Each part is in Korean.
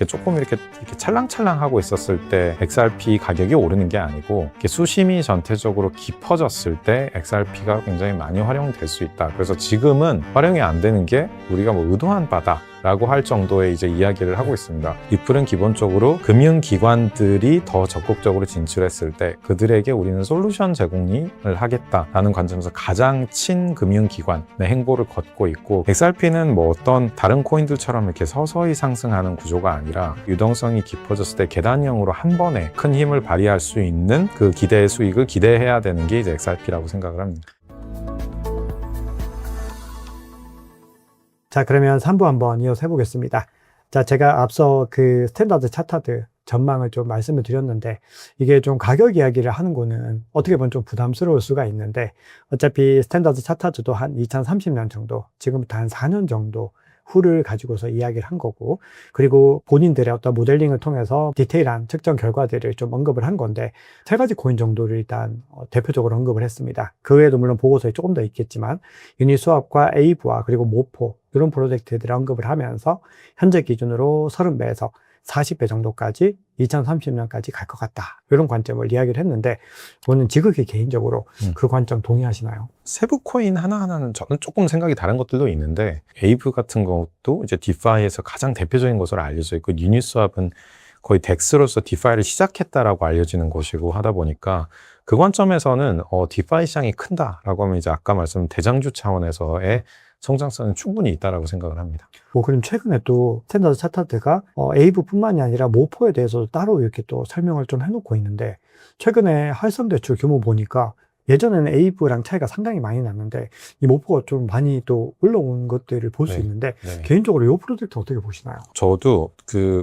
조금 이렇게 찰랑찰랑하고 있었을 때 XRP 가격이 오르는 게 아니고 이렇게 수심이 전체적으로 깊어졌을 때 XRP가 굉장히 많이 활용될 수 있다. 그래서 지금은 활용이 안 되는 게 우리가 뭐 의도한 바다 라고 할 정도의 이제 이야기를 하고 있습니다. 리플은 기본적으로 금융기관들이 더 적극적으로 진출했을 때 그들에게 우리는 솔루션 제공을 하겠다라는 관점에서 가장 친금융기관의 행보를 걷고 있고, XRP는 뭐 어떤 다른 코인들처럼 이렇게 서서히 상승하는 구조가 아니라 유동성이 깊어졌을 때 계단형으로 한 번에 큰 힘을 발휘할 수 있는 그 기대의 수익을 기대해야 되는 게 이제 XRP라고 생각을 합니다. 자, 그러면 3부 한번 이어서 해보겠습니다. 자, 제가 앞서 그 스탠다드 차트드 전망을 좀 말씀을 드렸는데, 이게 좀 가격 이야기를 하는 거는 어떻게 보면 좀 부담스러울 수가 있는데, 어차피 스탠다드 차트드도 한 2030년 정도, 지금부터 한 4년 정도 후를 가지고서 이야기를 한 거고, 그리고 본인들의 어떤 모델링을 통해서 디테일한 측정 결과들을 좀 언급을 한 건데, 세 가지 코인 정도를 일단 대표적으로 언급을 했습니다. 그 외에도 물론 보고서에 조금 더 있겠지만, 유니스왑과 에이브와 그리고 모포, 이런 프로젝트들을 언급을 하면서 현재 기준으로 30배에서 40배 정도까지 2030년까지 갈 것 같다, 이런 관점을 이야기를 했는데, 저는 지극히 개인적으로 그 관점 동의하시나요? 세부 코인 하나하나는 저는 조금 생각이 다른 것들도 있는데, 에이브 같은 것도 이제 디파이에서 가장 대표적인 것으로 알려져 있고, 유니스왑은 거의 덱스로서 디파이를 시작했다라고 알려지는 곳이고 하다 보니까, 그 관점에서는 디파이 시장이 큰다라고 하면 이제 아까 말씀 대장주 차원에서의 성장성은 충분히 있다라고 생각을 합니다. 그럼 최근에 또 스탠다드 차트드가 에이브뿐만이 아니라 모포에 대해서도 따로 이렇게 또 설명을 좀 해놓고 있는데, 최근에 활성 대출 규모 보니까 예전에는 에이브랑 차이가 상당히 많이 났는데 이 모포가 좀 많이 또 올라온 것들을 볼 수 있는데, 개인적으로 이 프로젝트 어떻게 보시나요? 저도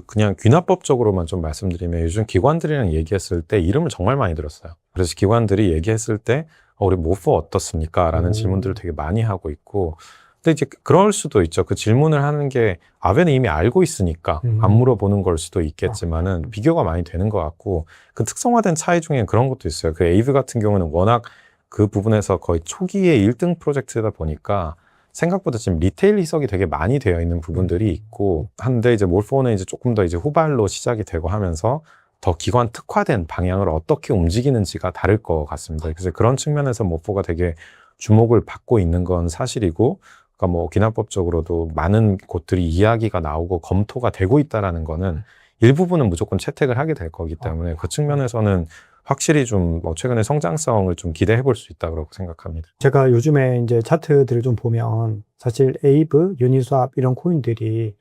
그냥 귀납법적으로만 좀 말씀드리면, 요즘 기관들이랑 얘기했을 때 이름을 정말 많이 들었어요. 그래서 기관들이 얘기했을 때 우리 모포 어떻습니까? 라는 질문들을 되게 많이 하고 있고, 근데 이제 그럴 수도 있죠. 그 질문을 하는 게 아베는 이미 알고 있으니까 안 물어보는 걸 수도 있겠지만은 비교가 많이 되는 것 같고, 그 특성화된 차이 중에 그런 것도 있어요. 그 에이브 같은 경우는 워낙 그 부분에서 거의 초기에 1등 프로젝트다 보니까 생각보다 지금 리테일 희석이 되게 많이 되어 있는 부분들이 있고 한데, 이제 몰포는 이제 조금 더 이제 후발로 시작이 되고 하면서 더 기관 특화된 방향을 어떻게 움직이는지가 다를 것 같습니다. 그래서 그런 측면에서 모포가 되게 주목을 받고 있는 건 사실이고, 그러니까 뭐 기납법적으로도 많은 곳들이 이야기가 나오고 검토가 되고 있다라는 거는 일부분은 무조건 채택을 하게 될 거기 때문에, 그 측면에서는 확실히 좀 최근에 성장성을 좀 기대해 볼 수 있다고 생각합니다. 제가 요즘에 이제 차트들을 좀 보면 사실 에이브, 유니스왑 이런 코인들이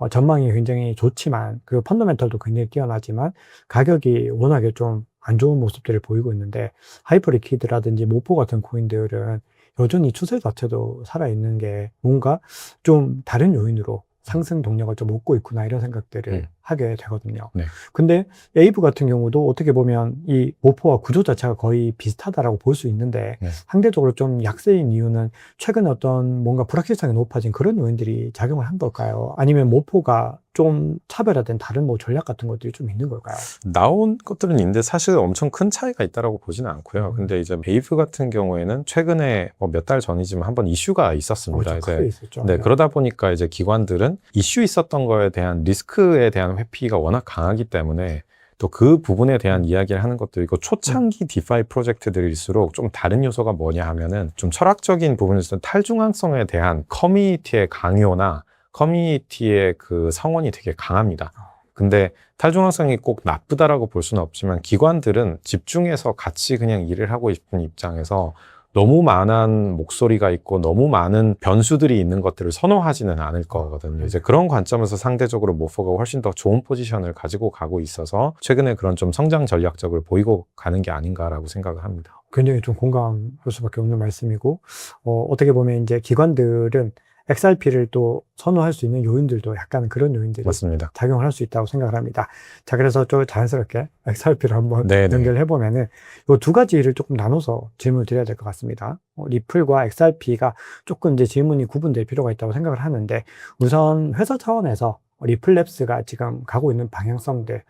전망이 굉장히 좋지만, 그 펀더멘털도 굉장히 뛰어나지만 가격이 워낙에 좀 안 좋은 모습들을 보이고 있는데, 하이퍼리퀴드라든지 모포 같은 코인들은 여전히 추세 자체도 살아있는 게 뭔가 좀 다른 요인으로 상승 동력을 좀 얻고 있구나, 이런 생각들을 하게 되거든요. 근데 에이브 같은 경우도 어떻게 보면 이 모포와 구조 자체가 거의 비슷하다라고 볼 수 있는데, 상대적으로 좀 약세인 이유는 최근에 어떤 뭔가 불확실성이 높아진 그런 요인들이 작용을 한 걸까요? 아니면 모포가 좀 차별화된 다른 뭐 전략 같은 것들이 좀 있는 걸까요? 나온 것들은 있는데 사실 엄청 큰 차이가 있다라고 보지는 않고요. 근데 이제 에이브 같은 경우에는 최근에 몇 달 전이지만 한번 이슈가 있었습니다. 크게 있었죠. 그러다 보니까 이제 기관들은 이슈 있었던 거에 대한 리스크에 대한 회피가 워낙 강하기 때문에 또 그 부분에 대한 이야기를 하는 것도 있고, 초창기 디파이 프로젝트들일수록 좀 다른 요소가 뭐냐 하면은 좀 철학적인 부분에서 탈중앙성에 대한 커뮤니티의 강요나 커뮤니티의 그 성원이 되게 강합니다. 근데 탈중앙성이 꼭 나쁘다라고 볼 수는 없지만, 기관들은 집중해서 같이 그냥 일을 하고 싶은 입장에서 너무 많은 목소리가 있고 너무 많은 변수들이 있는 것들을 선호하지는 않을 거거든요. 이제 그런 관점에서 상대적으로 모포가 훨씬 더 좋은 포지션을 가지고 가고 있어서 최근에 그런 좀 성장 전략적을 보이고 가는 게 아닌가라고 생각을 합니다. 굉장히 좀 공감할 수밖에 없는 말씀이고, 어떻게 보면 이제 기관들은 XRP를 또 선호할 수 있는 요인들도 약간 그런 요인들이 맞습니다. 작용을 할 수 있다고 생각을 합니다. 자, 그래서 좀 자연스럽게 XRP를 한번 연결해 보면은 이 두 가지를 조금 나눠서 질문을 드려야 될 것 같습니다. 리플과 XRP가 조금 이제 질문이 구분될 필요가 있다고 생각을 하는데, 우선 회사 차원에서 리플랩스가 지금 가고 있는 방향성들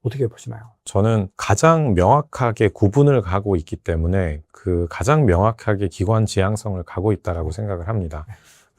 어떻게 보시나요? 저는 가장 명확하게 구분을 가고 있기 때문에 그 가장 명확하게 기관 지향성을 가고 있다라고 생각을 합니다.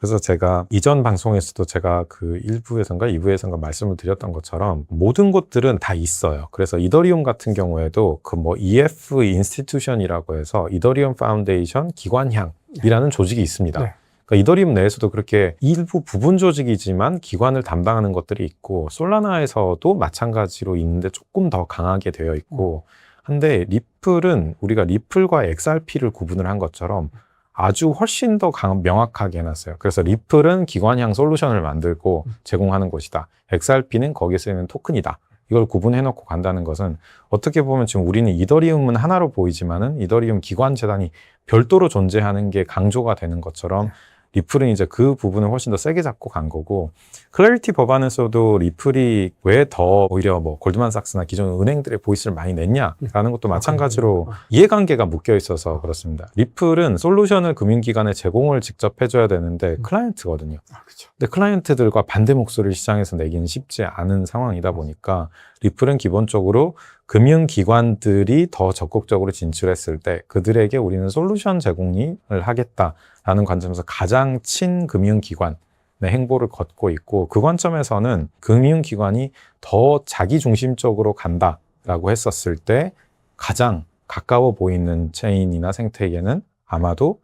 그래서 제가 이전 방송에서도 제가 그 1부에선가 2부에선가 말씀을 드렸던 것처럼 모든 곳들은 다 있어요. 그래서 이더리움 같은 경우에도 그 뭐 EF 인스티튜션이라고 해서 이더리움 파운데이션 기관향이라는 조직이 있습니다. 네. 그러니까 이더리움 내에서도 그렇게 일부 부분 조직이지만 기관을 담당하는 것들이 있고 솔라나에서도 마찬가지로 있는데 조금 더 강하게 되어 있고 한데 리플은 우리가 리플과 XRP를 구분을 한 것처럼 아주 훨씬 더 명확하게 해놨어요. 그래서 리플은 기관향 솔루션을 만들고 제공하는 곳이다. XRP는 거기에 쓰이는 토큰이다. 이걸 구분해놓고 간다는 것은 어떻게 보면 지금 우리는 이더리움은 하나로 보이지만은 이더리움 기관 재단이 별도로 존재하는 게 강조가 되는 것처럼 리플은 이제 그 부분을 훨씬 더 세게 잡고 간 거고 클래리티 법안에서도 리플이 왜 더 오히려 뭐 골드만삭스나 기존 은행들의 보이스를 많이 냈냐라는 것도 마찬가지로 이해관계가 묶여 있어서 그렇습니다. 리플은 솔루션을 금융기관에 제공을 직접 해줘야 되는데 클라이언트거든요. 그렇죠. 근데 클라이언트들과 반대 목소리를 시장에서 내기는 쉽지 않은 상황이다 보니까 리플은 기본적으로 금융기관들이 더 적극적으로 진출했을 때 그들에게 우리는 솔루션 제공을 하겠다라는 관점에서 가장 친금융기관의 행보를 걷고 있고 그 관점에서는 금융기관이 더 자기중심적으로 간다라고 했었을 때 가장 가까워 보이는 체인이나 생태계는 아마도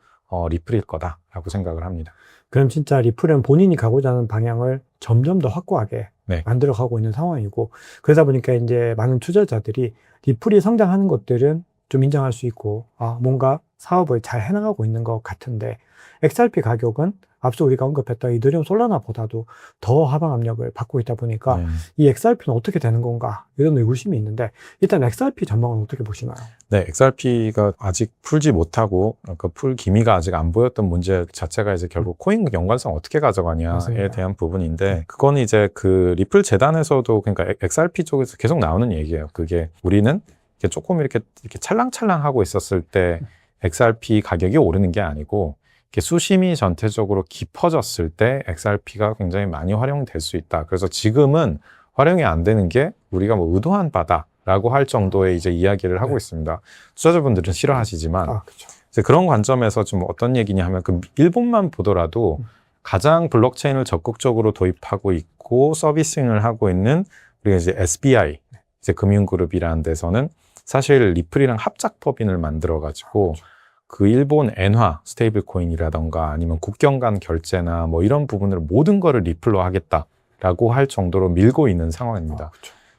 리플일 거다라고 생각을 합니다. 그럼 진짜 리플은 본인이 가고자 하는 방향을 점점 더 확고하게 네. 만들어가고 있는 상황이고 그러다 보니까 이제 많은 투자자들이 리플이 성장하는 것들은 좀 인정할 수 있고 뭔가 사업을 잘 해나가고 있는 것 같은데 XRP 가격은 앞서 우리가 언급했던 이더리움 솔라나보다도 더 하방 압력을 받고 있다 보니까 이 XRP는 어떻게 되는 건가 이런 의구심이 있는데 일단 XRP 전망은 어떻게 보시나요? 네, XRP가 아직 풀지 못하고 그러니까 풀 기미가 아직 안 보였던 문제 자체가 이제 결국 코인 연관성 어떻게 가져가냐에 맞습니다. 대한 부분인데 그건 이제 그 리플 재단에서도 그러니까 XRP 쪽에서 계속 나오는 얘기예요. 그게 우리는 조금 이렇게 찰랑찰랑 하고 있었을 때 XRP 가격이 오르는 게 아니고 이렇게 수심이 전체적으로 깊어졌을 때 XRP가 굉장히 많이 활용될 수 있다. 그래서 지금은 활용이 안 되는 게 우리가 뭐 의도한 바다라고 할 정도의 이제 이야기를 하고 있습니다. 투자자분들은 싫어하시지만 그렇죠. 이제 그런 관점에서 좀 어떤 얘기냐 하면 그 일본만 보더라도 가장 블록체인을 적극적으로 도입하고 있고 서비싱을 하고 있는 우리가 이제 SBI 이제 금융그룹이라는 데서는 사실 리플이랑 합작 법인을 만들어 가지고 그 일본 엔화 스테이블 코인이라던가 아니면 국경 간 결제나 뭐 이런 부분을 모든 거를 리플로 하겠다라고 할 정도로 밀고 있는 상황입니다.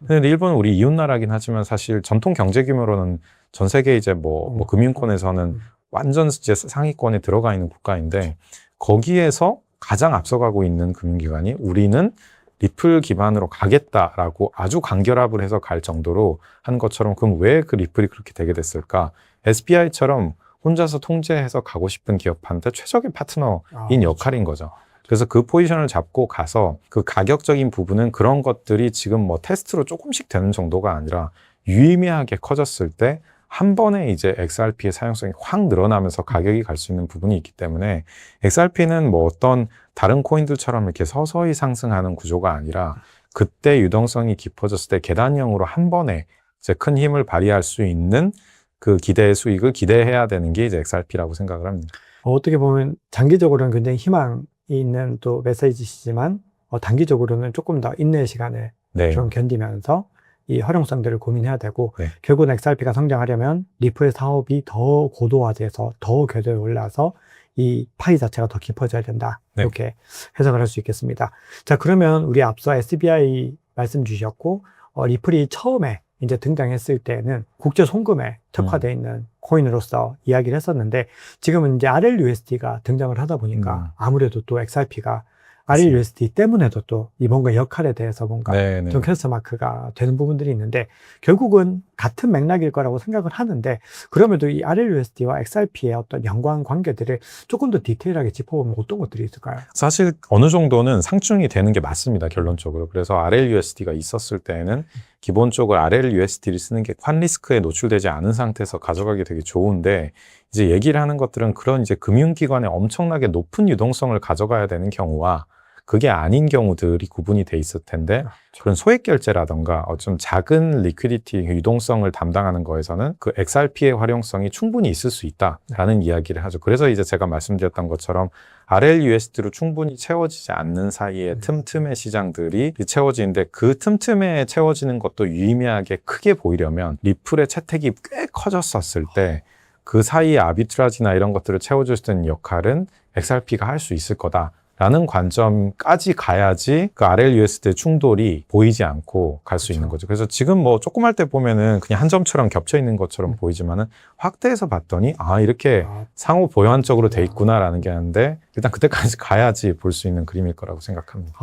근데 일본은 우리 이웃 나라긴 하지만 사실 전통 경제 규모로는 전 세계 이제 뭐 금융권에서는 완전 이제 상위권에 들어가 있는 국가인데 거기에서 가장 앞서가고 있는 금융기관이 우리는 리플 기반으로 가겠다라고 아주 간결합을 해서 갈 정도로 한 것처럼 그럼 왜 그 리플이 그렇게 되게 됐을까? SBI처럼 혼자서 통제해서 가고 싶은 기업한테 최적의 파트너인 역할인 거죠. 그래서 그 포지션을 잡고 가서 그 가격적인 부분은 그런 것들이 지금 뭐 테스트로 조금씩 되는 정도가 아니라 유의미하게 커졌을 때 한 번에 이제 XRP의 사용성이 확 늘어나면서 가격이 갈 수 있는 부분이 있기 때문에 XRP는 뭐 어떤 다른 코인들처럼 이렇게 서서히 상승하는 구조가 아니라 그때 유동성이 깊어졌을 때 계단형으로 한 번에 이제 큰 힘을 발휘할 수 있는 그 기대의 수익을 기대해야 되는 게 이제 XRP라고 생각을 합니다. 어떻게 보면 장기적으로는 굉장히 희망이 있는 또 메시지시지만 단기적으로는 조금 더 인내의 시간을 좀 견디면서 이 활용성들을 고민해야 되고 결국은 XRP가 성장하려면 리플의 사업이 더 고도화돼서 더 궤도에 올라서 이 파이 자체가 더 깊어져야 된다. 이렇게 해석을 할 수 있겠습니다. 자, 그러면 우리 앞서 SBI 말씀 주셨고 리플이 처음에 이제 등장했을 때는 국제 송금에 특화되어 있는 코인으로서 이야기를 했었는데 지금은 이제 RLUSD가 등장을 하다 보니까 아무래도 또 XRP가 RLUSD 때문에도 또 이 뭔가 역할에 대해서 뭔가 좀 퀘스천 마크가 되는 부분들이 있는데 결국은 같은 맥락일 거라고 생각을 하는데 그럼에도 이 RLUSD와 XRP의 어떤 연관 관계들을 조금 더 디테일하게 짚어보면 어떤 것들이 있을까요? 사실 어느 정도는 상충이 되는 게 맞습니다, 결론적으로. 그래서 RLUSD가 있었을 때는 기본적으로 RLUSD를 쓰는 게 환 리스크에 노출되지 않은 상태에서 가져가기 되게 좋은데 이제 얘기를 하는 것들은 그런 이제 금융기관에 엄청나게 높은 유동성을 가져가야 되는 경우와 그게 아닌 경우들이 구분이 돼 있을 텐데 그런 소액 결제라던가 좀 작은 리퀴디티 유동성을 담당하는 거에서는 그 XRP의 활용성이 충분히 있을 수 있다라는 이야기를 하죠. 그래서 이제 제가 말씀드렸던 것처럼 RLUSD로 충분히 채워지지 않는 사이에 틈틈의 시장들이 채워지는데 그 틈틈에 채워지는 것도 유의미하게 크게 보이려면 리플의 채택이 꽤 커졌었을 때 그 사이에 아비트라지나 이런 것들을 채워줄 수 있는 역할은 XRP가 할 수 있을 거다라는 관점까지 가야지 그 RLUSD의 충돌이 보이지 않고 갈 수 있는 거죠. 그래서 지금 뭐 조금 할 때 보면은 그냥 한 점처럼 겹쳐 있는 것처럼 보이지만은 확대해서 봤더니 이렇게 상호 보완적으로 돼 있구나라는 게 아는데 일단 그때까지 가야지 볼 수 있는 그림일 거라고 생각합니다.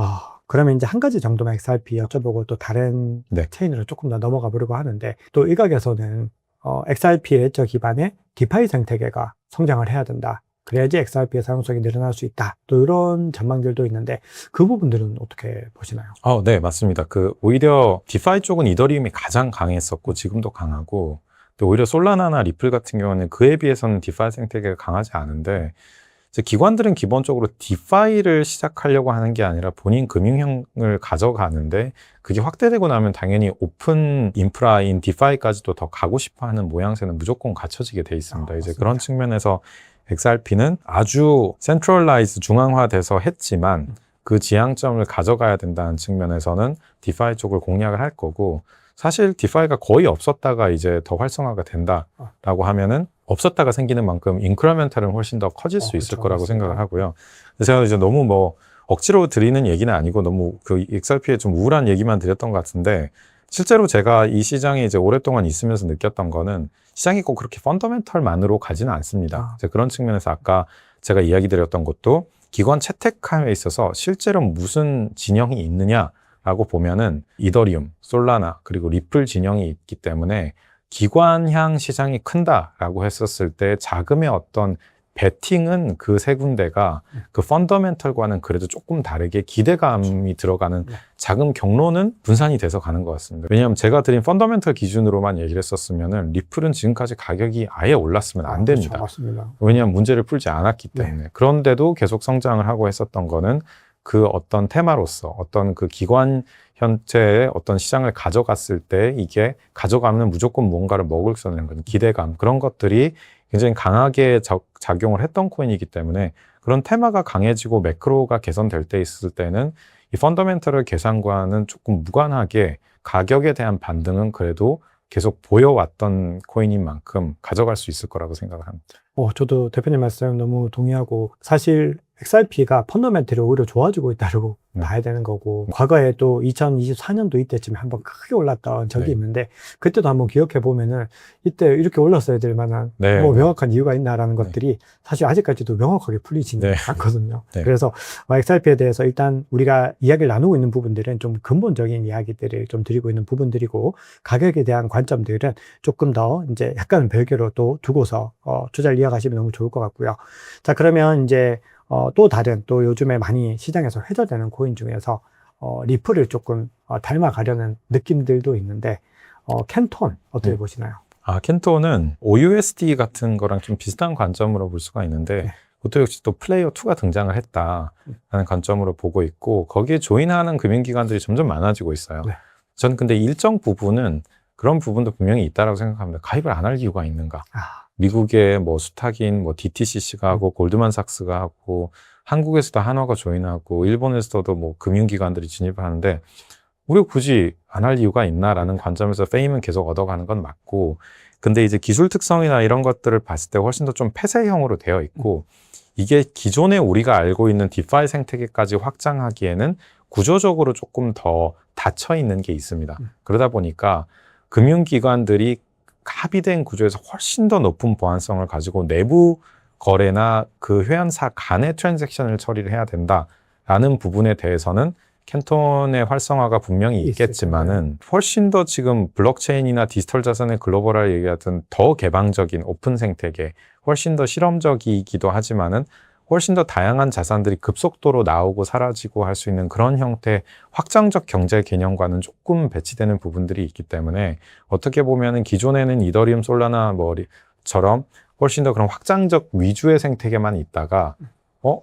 그러면 이제 한 가지 정도만 XRP 여쭤보고 또 다른 체인으로 조금 더 넘어가 보려고 하는데 또 일각에서는 XRP ledger 기반의 디파이 생태계가 성장을 해야 된다. 그래야지 XRP의 사용성이 늘어날 수 있다. 또 이런 전망들도 있는데 그 부분들은 어떻게 보시나요? 네, 맞습니다. 오히려 디파이 쪽은 이더리움이 가장 강했었고 지금도 강하고 또 오히려 솔라나나 리플 같은 경우는 그에 비해서는 디파이 생태계가 강하지 않은데 이제 기관들은 기본적으로 디파이를 시작하려고 하는 게 아니라 본인 금융형을 가져가는데 그게 확대되고 나면 당연히 오픈 인프라인 디파이까지도 더 가고 싶어 하는 모양새는 무조건 갖춰지게 돼 있습니다. 이제 그런 측면에서 XRP는 아주 센트럴라이즈 중앙화돼서 했지만 그 지향점을 가져가야 된다는 측면에서는 디파이 쪽을 공략을 할 거고 사실 디파이가 거의 없었다가 이제 더 활성화가 된다라고 하면은 없었다가 생기는 만큼 인크리멘탈은 훨씬 더 커질 수 있을 거라고 생각을 하고요. 그래서 제가 이제 너무 뭐 억지로 드리는 얘기는 아니고 너무 그 XRP에 좀 우울한 얘기만 드렸던 것 같은데 실제로 제가 이 시장에 이제 오랫동안 있으면서 느꼈던 거는 시장이 꼭 그렇게 펀더멘털만으로 가지는 않습니다. 이제 그런 측면에서 아까 제가 이야기 드렸던 것도 기관 채택함에 있어서 실제로 무슨 진영이 있느냐라고 보면은 이더리움, 솔라나 그리고 리플 진영이 있기 때문에 기관향 시장이 큰다라고 했었을 때 자금의 어떤 베팅은 그 세 군데가 그 펀더멘털과는 그래도 조금 다르게 기대감이 들어가는 자금 경로는 분산이 돼서 가는 것 같습니다. 왜냐하면 제가 드린 펀더멘털 기준으로만 얘기를 했었으면은 리플은 지금까지 가격이 아예 올랐으면 안 됩니다. 맞습니다. 왜냐하면 문제를 풀지 않았기 때문에. 그런데도 계속 성장을 하고 했었던 거는 그 어떤 테마로서 어떤 그 기관 현재의 어떤 시장을 가져갔을 때 이게 가져가면 무조건 무언가를 먹을 수 있는 기대감 그런 것들이 굉장히 강하게 작용을 했던 코인이기 때문에 그런 테마가 강해지고 매크로가 개선될 때 있을 때는 이 펀더멘털 계산과는 조금 무관하게 가격에 대한 반등은 그래도 계속 보여왔던 코인인 만큼 가져갈 수 있을 거라고 생각을 합니다. 저도 대표님 말씀 너무 동의하고 사실 XRP가 펀더멘털이 오히려 좋아지고 있다고 봐야 되는 거고 과거에 또 2024년도 이때쯤에 한번 크게 올랐던 적이 있는데 그때도 한번 기억해 보면은 이때 이렇게 올랐어야 될 만한 뭐 명확한 이유가 있나라는 것들이 사실 아직까지도 명확하게 풀리지는 않거든요. 그래서 XRP에 대해서 일단 우리가 이야기를 나누고 있는 부분들은 좀 근본적인 이야기들을 좀 드리고 있는 부분들이고 가격에 대한 관점들은 조금 더 이제 약간 별개로 또 두고서 투자를 이어가시면 너무 좋을 것 같고요. 자, 그러면 이제 또 다른 또 요즘에 많이 시장에서 회자되는 코인 중에서 리플을 조금 닮아가려는 느낌들도 있는데 캔톤 어떻게 보시나요? 캔톤은 OUSD 같은 거랑 좀 비슷한 관점으로 볼 수가 있는데 그것도 역시 또 플레이어 2가 등장을 했다라는 관점으로 보고 있고 거기에 조인하는 금융기관들이 점점 많아지고 있어요. 저는 근데 일정 부분은 그런 부분도 분명히 있다라고 생각합니다. 가입을 안 할 이유가 있는가? 미국의 뭐 수탁인 뭐 DTCC가 하고 골드만삭스가 하고 한국에서도 한화가 조인하고 일본에서도 뭐 금융기관들이 진입하는데 우리가 굳이 안 할 이유가 있나라는 관점에서 페임은 계속 얻어가는 건 맞고 근데 이제 기술 특성이나 이런 것들을 봤을 때 훨씬 더 좀 폐쇄형으로 되어 있고 이게 기존에 우리가 알고 있는 디파이 생태계까지 확장하기에는 구조적으로 조금 더 닫혀 있는 게 있습니다. 그러다 보니까 금융기관들이 합의된 구조에서 훨씬 더 높은 보안성을 가지고 내부 거래나 그 회원사 간의 트랜잭션을 처리를 해야 된다라는 부분에 대해서는 캔톤의 활성화가 분명히 있겠지만은 훨씬 더 지금 블록체인이나 디지털 자산의 글로벌화 얘기하던 더 개방적인 오픈 생태계, 훨씬 더 실험적이기도 하지만은 훨씬 더 다양한 자산들이 급속도로 나오고 사라지고 할 수 있는 그런 형태의 확장적 경제 개념과는 조금 배치되는 부분들이 있기 때문에 어떻게 보면은 기존에는 이더리움, 솔라나 뭐처럼 훨씬 더 그런 확장적 위주의 생태계만 있다가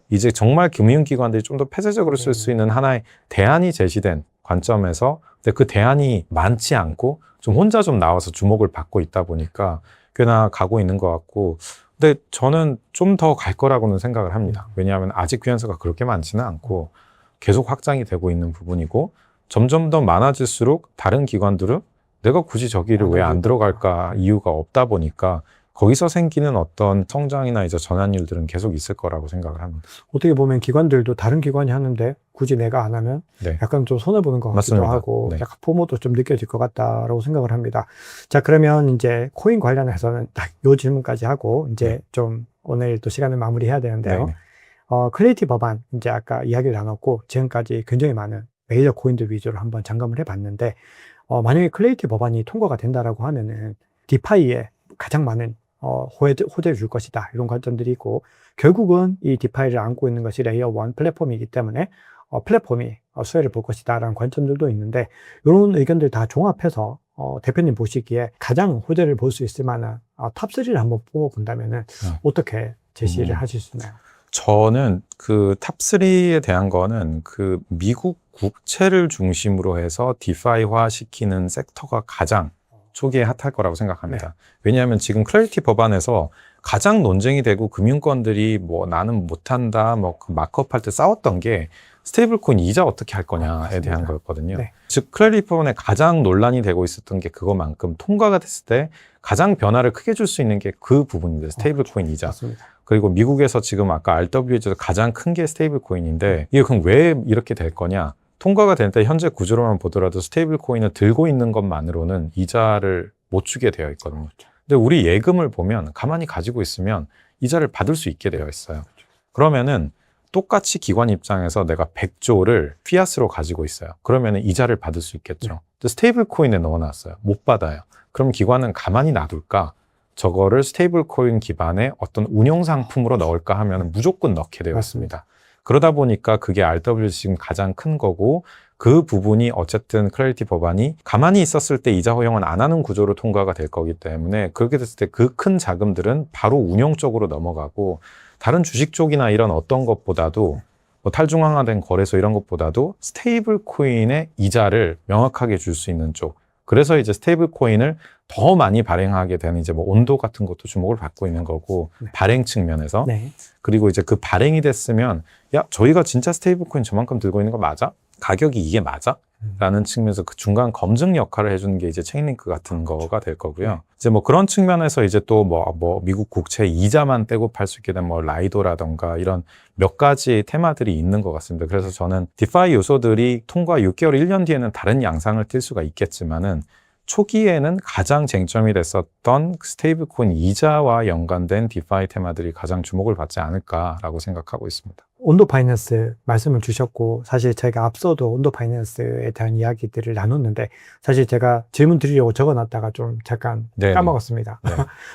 이제 정말 금융기관들이 좀 더 폐쇄적으로 쓸 수 있는 하나의 대안이 제시된 관점에서 근데 그 대안이 많지 않고 좀 혼자 좀 나와서 주목을 받고 있다 보니까 꽤나 가고 있는 것 같고 근데 저는 좀 더 갈 거라고는 생각을 합니다. 왜냐하면 아직 규현서가 그렇게 많지는 않고 계속 확장이 되고 있는 부분이고 점점 더 많아질수록 다른 기관들은 내가 굳이 저기를 왜 안 들어갈까 이유가 없다 보니까 거기서 생기는 어떤 성장이나 이제 전환율들은 계속 있을 거라고 생각을 합니다. 어떻게 보면 기관들도 다른 기관이 하는데 굳이 내가 안 하면 네. 약간 좀 손해보는 것 같기도 맞습니다. 하고 네. 약간 포모도 좀 느껴질 것 같다라고 생각을 합니다. 자, 그러면 이제 코인 관련해서는 딱 요 질문까지 하고 이제 네. 좀 오늘 또 시간을 마무리해야 되는데요. 네. 크리에이티브 법안 이제 아까 이야기를 나눴고 지금까지 굉장히 많은 메이저 코인들 위주로 한번 점검을 해봤는데 만약에 크리에이티브 법안이 통과가 된다라고 하면은 디파이에 가장 많은 호재를 줄 것이다. 이런 관점들이 있고, 결국은 이 디파이를 안고 있는 것이 레이어 1 플랫폼이기 때문에, 플랫폼이 수혜를 볼 것이다. 라는 관점들도 있는데, 이런 의견들 다 종합해서, 대표님 보시기에 가장 호재를 볼 수 있을 만한 탑3를 한번 뽑아본다면은, 어떻게 제시를 하실 수 있나요? 저는 그 탑3에 대한 거는 그 미국 국채를 중심으로 해서 디파이화 시키는 섹터가 가장 초기에 핫할 거라고 생각합니다. 왜냐하면 지금 클래리티 법안에서 가장 논쟁이 되고 금융권들이 뭐 나는 못한다, 뭐 그 마크업 할 때 싸웠던 게 스테이블 코인 이자 어떻게 할 거냐에 대한 거였거든요. 네. 즉 클래리티 법안에 가장 논란이 되고 있었던 게 그거만큼 통과가 됐을 때 가장 변화를 크게 줄 수 있는 게 그 부분입니다. 스테이블 코인 이자. 맞습니다. 그리고 미국에서 지금 아까 RW에서 가장 큰 게 스테이블 코인인데 이게 그럼 왜 이렇게 될 거냐? 통과가 될 때 현재 구조로만 보더라도 스테이블 코인을 들고 있는 것만으로는 이자를 못 주게 되어 있거든요. 근데 우리 예금을 보면 가만히 가지고 있으면 이자를 받을 수 있게 되어 있어요. 그러면은 똑같이 기관 입장에서 내가 100조를 피아스로 가지고 있어요. 그러면은 이자를 받을 수 있겠죠. 근데 스테이블 코인에 넣어놨어요. 못 받아요. 그럼 기관은 가만히 놔둘까? 저거를 스테이블 코인 기반의 어떤 운용 상품으로 넣을까 하면 무조건 넣게 되어 있습니다. 그러다 보니까 그게 RW 지금 가장 큰 거고 그 부분이 어쨌든 클래리티 법안이 가만히 있었을 때 이자 허용은 안 하는 구조로 통과가 될 거기 때문에 그렇게 됐을 때 그 큰 자금들은 바로 운용 쪽으로 넘어가고 다른 주식 쪽이나 이런 어떤 것보다도 뭐 탈중앙화된 거래소 이런 것보다도 스테이블 코인의 이자를 명확하게 줄 수 있는 쪽. 그래서 이제 스테이블 코인을 더 많이 발행하게 되는 이제 뭐 온도 같은 것도 주목을 받고 있는 거고 발행 측면에서 그리고 이제 그 발행이 됐으면 야 저희가 진짜 스테이블 코인 저만큼 들고 있는 거 맞아? 가격이 이게 맞아? 라는 측면에서 그 중간 검증 역할을 해주는 게 이제 체인링크 같은 거가 될 거고요. 이제 뭐 그런 측면에서 이제 또 뭐 미국 국채 이자만 떼고 팔 수 있게 된 뭐 라이도라던가 이런 몇 가지 테마들이 있는 것 같습니다. 그래서 저는 디파이 요소들이 통과 6개월, 1년 뒤에는 다른 양상을 띌 수가 있겠지만은 초기에는 가장 쟁점이 됐었던 스테이블 코인 이자와 연관된 디파이 테마들이 가장 주목을 받지 않을까라고 생각하고 있습니다. 온도 파이낸스 말씀을 주셨고 사실 제가 앞서도 온도 파이낸스에 대한 이야기들을 나눴는데 사실 제가 질문 드리려고 적어놨다가 좀 잠깐 까먹었습니다. 네.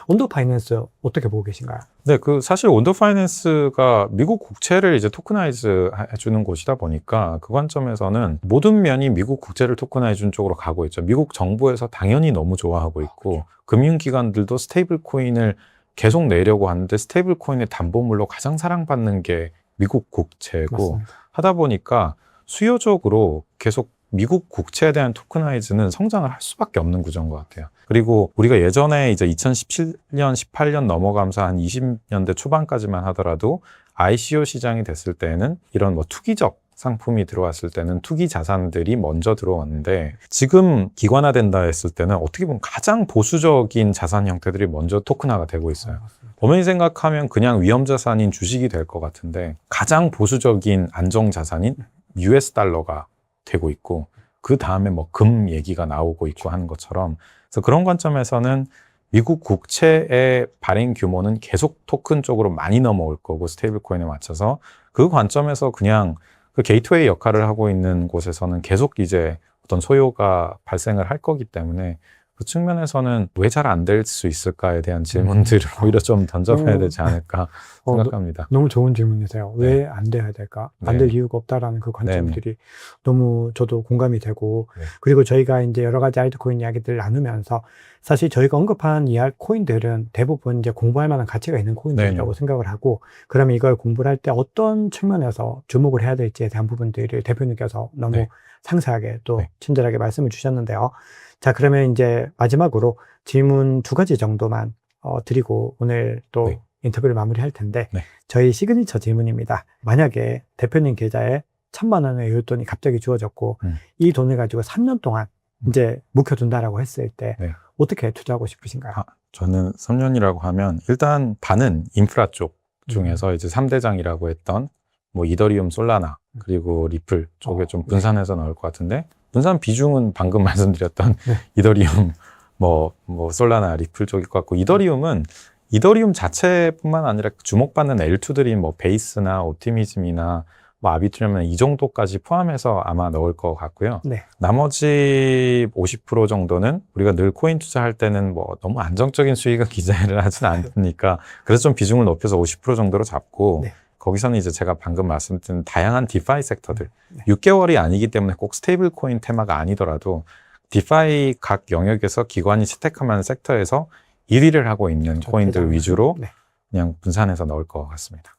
온도 파이낸스 어떻게 보고 계신가요? 네, 그 사실 온도 파이낸스가 미국 국채를 이제 토크나이즈 해주는 곳이다 보니까 그 관점에서는 모든 면이 미국 국채를 토크나이즈 준 쪽으로 가고 있죠. 미국 정부에서 당연히 너무 좋아하고 있고 금융기관들도 스테이블 코인을 계속 내려고 하는데 스테이블 코인의 담보물로 가장 사랑받는 게 미국 국채고 맞습니다. 하다 보니까 수요적으로 계속 미국 국채에 대한 토크나이즈는 성장을 할 수밖에 없는 구조인 것 같아요. 그리고 우리가 예전에 이제 2017년, 18년 넘어가면서 한 20년대 초반까지만 하더라도 ICO 시장이 됐을 때는 이런 뭐 투기적 상품이 들어왔을 때는 투기 자산들이 먼저 들어왔는데 지금 기관화된다 했을 때는 어떻게 보면 가장 보수적인 자산 형태들이 먼저 토큰화가 되고 있어요. 엄연히 생각하면 그냥 위험 자산인 주식이 될 것 같은데 가장 보수적인 안정 자산인 US 달러가 되고 있고 그 다음에 뭐 금 얘기가 나오고 있고 하는 것처럼 그래서 그런 관점에서는 미국 국채의 발행 규모는 계속 토큰 쪽으로 많이 넘어올 거고 스테이블 코인에 맞춰서 그 관점에서 그냥 그 게이트웨이 역할을 하고 있는 곳에서는 계속 이제 어떤 소요가 발생을 할 거기 때문에 그 측면에서는 왜 잘 안 될 수 있을까에 대한 질문들을 오히려 좀 던져봐야 되지 않을까 생각합니다. 너무 좋은 질문이세요. 네. 왜 안 돼야 될까? 안 될 이유가 없다라는 그 관점들이 너무 저도 공감이 되고, 네. 그리고 저희가 이제 여러 가지 알트코인 이야기들을 나누면서 사실 저희가 언급한 이 코인들은 대부분 이제 공부할 만한 가치가 있는 코인들이라고 생각을 하고, 그러면 이걸 공부를 할 때 어떤 측면에서 주목을 해야 될지에 대한 부분들을 대표님께서 너무 상세하게 또 친절하게 말씀을 주셨는데요. 자, 그러면 이제 마지막으로 질문 2가지 정도만 드리고 오늘 또 인터뷰를 마무리할 텐데, 저희 시그니처 질문입니다. 만약에 대표님 계좌에 1,000만 원의 용돈이 갑자기 주어졌고 이 돈을 가지고 3년 동안 이제 묵혀둔다라고 했을 때 어떻게 투자하고 싶으신가요? 저는 3년이라고 하면 일단 반은 인프라 쪽 중에서 이제 3대장이라고 했던 뭐 이더리움, 솔라나 그리고 리플 쪽에 좀 분산해서 나올 것 같은데, 분산 비중은 방금 말씀드렸던 이더리움, 뭐 솔라나, 리플 쪽일 것 같고, 이더리움 자체뿐만 아니라 주목받는 L2들이 뭐 베이스나 옵티미즘이나 뭐 아비트리움이나 이 정도까지 포함해서 아마 넣을 것 같고요. 나머지 50% 정도는 우리가 늘 코인 투자할 때는 뭐 너무 안정적인 수익을 기대를 하진 않으니까 그래서 좀 비중을 높여서 50% 정도로 잡고, 거기서는 이제 제가 방금 말씀드린 다양한 디파이 섹터들, 6개월이 아니기 때문에 꼭 스테이블 코인 테마가 아니더라도 디파이 각 영역에서 기관이 채택할 만한 섹터에서 1위를 하고 있는 코인들 위주로 그냥 분산해서 넣을 것 같습니다.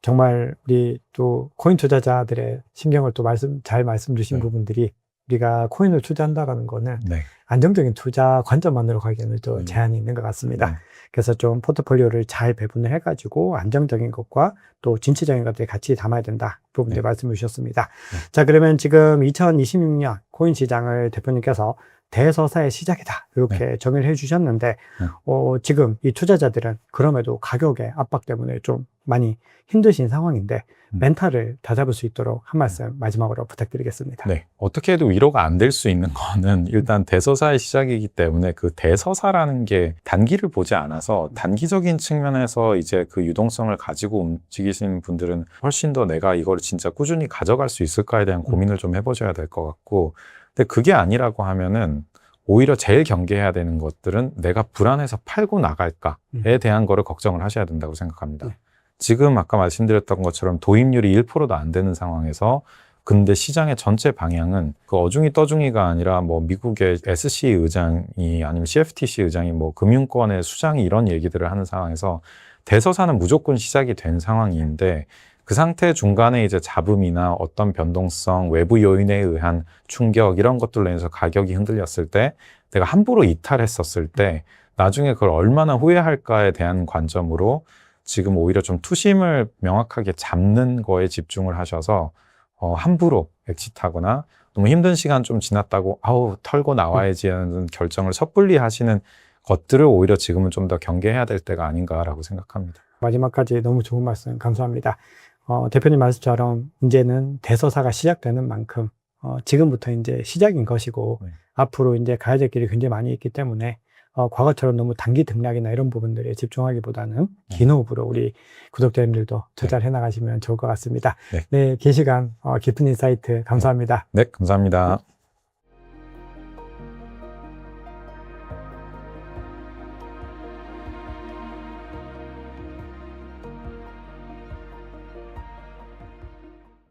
정말 우리 또 코인 투자자들의 신경을 또 잘 말씀 주신 부분들이, 우리가 코인을 투자한다는 거는 안정적인 투자 관점만으로 가기에는 또 제한이 있는 것 같습니다. 그래서 좀 포트폴리오를 잘 배분을 해가지고 안정적인 것과 또 진취적인 것들을 같이 담아야 된다, 부분들 말씀해 주셨습니다. 자, 그러면 지금 2026년 코인 시장을 대표님께서 대서사의 시작이다, 이렇게 정의를 해주셨는데, 지금 이 투자자들은 그럼에도 가격의 압박 때문에 좀 많이 힘드신 상황인데 멘탈을 다잡을 수 있도록 한 말씀 마지막으로 부탁드리겠습니다. 어떻게 해도 위로가 안 될 수 있는 거는 일단 대서사의 시작이기 때문에 그 대서사라는 게 단기를 보지 않아서 단기적인 측면에서 이제 그 유동성을 가지고 움직이시는 분들은 훨씬 더 내가 이걸 진짜 꾸준히 가져갈 수 있을까에 대한 고민을 좀 해보셔야 될 것 같고, 근데 그게 아니라고 하면은 오히려 제일 경계해야 되는 것들은 내가 불안해서 팔고 나갈까에 대한 거를 걱정을 하셔야 된다고 생각합니다. 지금 아까 말씀드렸던 것처럼 도입률이 1%도 안 되는 상황에서, 근데 시장의 전체 방향은 그 어중이 떠중이가 아니라 뭐 미국의 SC 의장이 아니면 CFTC 의장이 뭐 금융권의 수장이 이런 얘기들을 하는 상황에서 대서사는 무조건 시작이 된 상황인데, 그 상태 중간에 이제 잡음이나 어떤 변동성, 외부 요인에 의한 충격 이런 것들로 인해서 가격이 흔들렸을 때, 내가 함부로 이탈했었을 때 나중에 그걸 얼마나 후회할까에 대한 관점으로 지금 오히려 좀 투심을 명확하게 잡는 거에 집중을 하셔서 함부로 엑시트하거나 너무 힘든 시간 좀 지났다고 털고 나와야지 하는 결정을 섣불리 하시는 것들을 오히려 지금은 좀 더 경계해야 될 때가 아닌가라고 생각합니다. 마지막까지 너무 좋은 말씀 감사합니다. 대표님 말씀처럼 이제는 대서사가 시작되는 만큼 지금부터 이제 시작인 것이고 앞으로 이제 가야 될 길이 굉장히 많이 있기 때문에 과거처럼 너무 단기 등락이나 이런 부분들에 집중하기보다는 긴 호흡으로 우리 구독자님들도 투자를 해나가시면 좋을 것 같습니다. 긴 시간 깊은 인사이트 감사합니다. 감사합니다.